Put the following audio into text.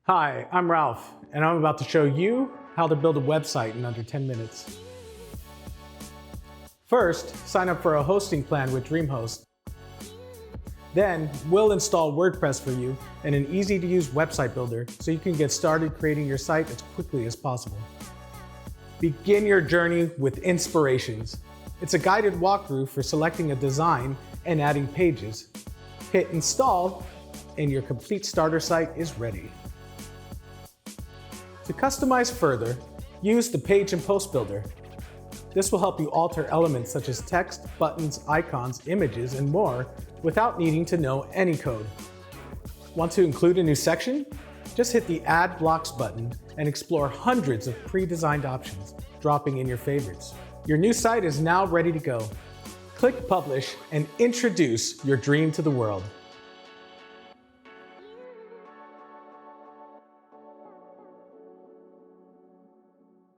Hi, I'm Ralph, and I'm about to show you how to build a website in under 10 minutes. First, sign up for a hosting plan with DreamHost. Then, we'll install WordPress for you and an easy-to-use website builder so you can get started creating your site as quickly as possible. Begin your journey with Inspirations. It's a guided walkthrough for selecting a design and adding pages. Hit Install, and your complete starter site is ready. To customize further, use the Page and Post Builder. This will help you alter elements such as text, buttons, icons, images, and more without needing to know any code. Want to include a new section? Just hit the Add Blocks button and explore hundreds of pre-designed options, dropping in your favorites. Your new site is now ready to go. Click Publish and introduce your dream to the world.